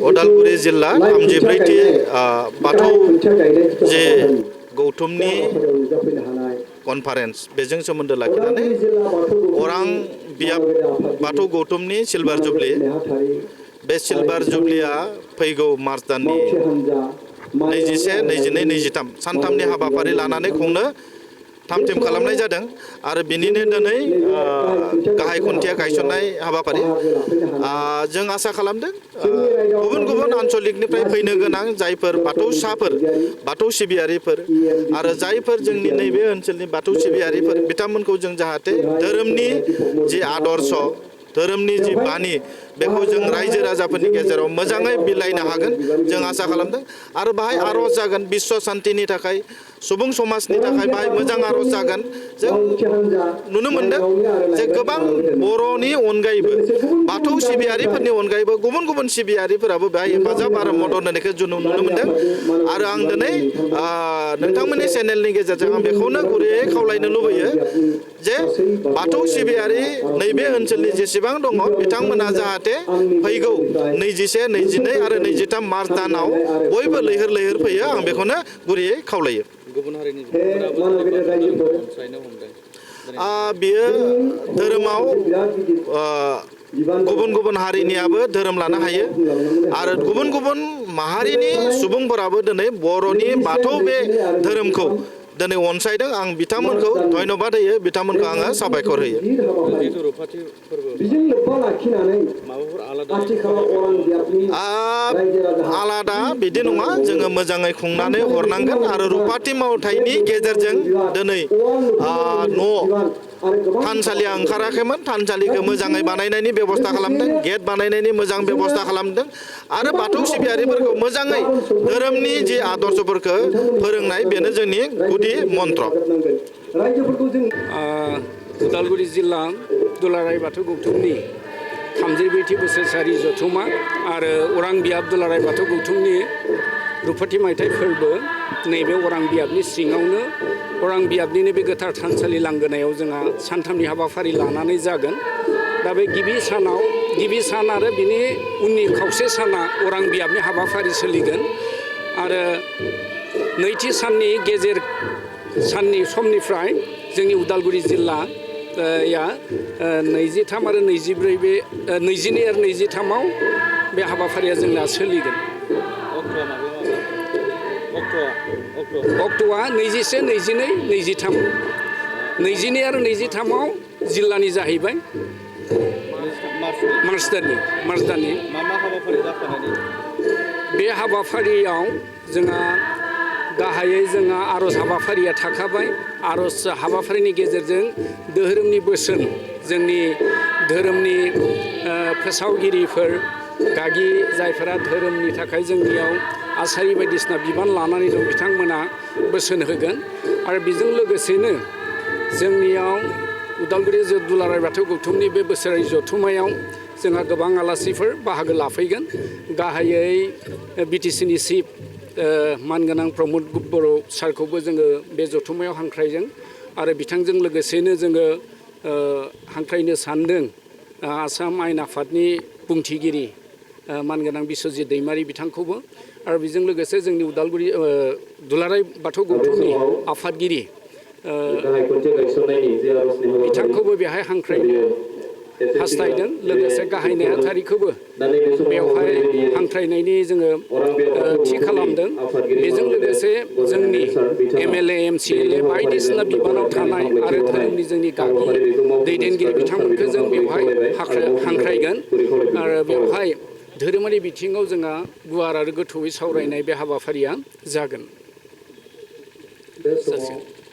उदालगुरि जिल्ला 34थि बाथौ जे गौथुमनि कनफारेन्स बेजों सोमोन्दो लाखिनानै अरां बियाब बाथौ गौथुमनि सिलभार जुबलि बे सिलभार जुबलिया फैगौ मार्च दाननि 21, 22, 23 सानथामनि हाबाफारि लानानै खुंनो थाम-थिम खालामनाय जादों आरो बिनिनो दिनै गाहाय खुन्थिया गायसननाय हाबाफारि जों आसा खालामदों गुबुन गुबुन आन्चलिकनिफ्राय फैनो गोनां जायफोर बाथौसाफोर बाथौ सिबियारिफोर आरो जायफोर जोंनि नैबे ओनसोलनि बाथौ सिबियारिफोर बिथांमोनखौ जों जाहाथे धोरोमनि जि आदर्श धोरोमनि जि बानि बेखौ जों रायजो राजाफोरनि गेजेराव मोजाङै बिलाइनो हागोन जों आसा खालामदों आरो बाहाय आरज जागोन विश्व शान्तिनि थाखाय सुबुं समाजनि थाखाय बाहाय मोजां आरज जागोन जों नुनो मोनदों जे गोबां बर'नि अनगायैबो बाथौ सिबियारिफोरनि अनगायैबो गुबुन गुबुन सिबियारिफोराबो बेहाय हेफाजाब आरो मदद होनायखौ जों नुनो मोनदों आरो आं दिनै नोंथांमोननि चेनेलनि गेजेरजों आं बेखौनो गुरैयै खावलायनो लुबैयो जे बाथौ सिबियारि नैबे ओनसोलनि जेसेबां दङ बिथांमोना जाहाथे फैगौ 21, 22 आरो 23 मार्च दानाव बयबो लैहोर लैहोर फैयो आं बेखौनो गुरैयै खावलायो। गुबुन हारिनि सुबुंफोराबो अनसायनो हमदों। बियो धोरोमाव गुबुन गुबुन हारिनियाबो धोरोम लानो हायो आरो गुबुन गुबुन माहारिनि सुबुंफोराबो दिनै बर'नि बाथौ बे धोरोमखौ दिनै अनसायदों आं बिथांमोनखौ धन्यबाद होयो बिथांमोनखौ आङो साबायखर होयो। आलादा बिदि नङा जोङो मोजाङै खुंनानै हरनांगोन आरो रुपाथि मावथायनि गेजेरजों दिनै न' थानसालिया ओंखाराखैमोन थानसालिखौ मोजाङै बानायनायनि बेबस्था खालामदों गेट बानायनायनि मोजां बेबस्था खालामदों आरो बाथौ सिबियारिफोरखौ मोजाङै धोरोमनि जि आदर्शफोरखौ फोरोंनाय बेनो जोंनि गुदि मन्त्र। उदालगुरि जिल्ला दुलाराय बाथौ गौथुमनि 32थि बोसोरसारि जथुमा आरो अरां बियाब दुलाराय बाथौ गौथुमनि रुपाथि मायथाइ फोरबो नैबे अरां बियाबनि सिङावनो अरां बियाबनिनो बे गोथार थानसालि लांगोनायाव जोंहा सानथामनि हाबाफारि लानानै जागोन। दा बे गिबि सान आरो बिनि उननि खावसे साना अरां बियाबनि हाबाफारि सोलिगोन आरो नैथि साननि गेजेर साननि समनिफ्राय जोंनि उदालगुरि जिल्ला 23 आरो 24 बे 22 आरो 23आव बे हाबाफारिया जोंना सोलिगोन। अक्ट'आ 21, 22, 23 22 आरो 23आव जिल्लानि जाहैबाय मार्च दाननि बे हाबाफारियाव जोंहा गाहायै जोंहा आर'ज हाबाफारिया थाखाबाय आर'ज हाबाफारिनि गेजेरजों धोरोमनि बोसोन जोंनि धोरोमनि फोसावगिरिफोर गागि जायफोरा धोरोमनि थाखाय जोंनियाव आसारि बायदिसिना बिबान लानानै दं बिथांमोना बोसोन होगोन आरो बेजों लोगोसेनो जोंनियाव उदालगुरि दुलाराय बाथौ गौथुमनि बे बोसोरारि जथुम्मायाव जोंहा गोबां आलासिफोर बाहागो लाफैगोन गाहायै बिटिसिनि चिफ मानगोनां प्रमद बर' सारखौबो जोङो बे जथुम्मायाव हांख्रायदों आरो बिथांजों लोगोसेनो जोङो हांख्रायनो सानदों आसाम आयेन आफादनि बुंथिगिरि मानगोनां बिस्वजित दैमारि बिथांखौबो आरो बेजों लोगोसे जोंनि उदालगुरि दुलाराय बाथौ गौथुमनि आफादगिरि बिथांखौबो बेहाय हांख्रायनो हास्थायदों लोगोसे गाहाय नेहाथारिखौबो बेवहाय हांख्रायनायनि जोङो थि खालामदों। बेजों लोगोसे जोंनि MLA MCLA बायदिसिना बिबानाव थानाय आरो धोरोमनि जोंनि गागि दैदेनगिरि बिथांमोनखौ जों बेवहाय हांख्रायगोन आरो बेवहाय धोरोमारि बिथिङाव जोंहा गुवार आरो गोथौयै सावरायनाय बे हाबाफारिया जागोन।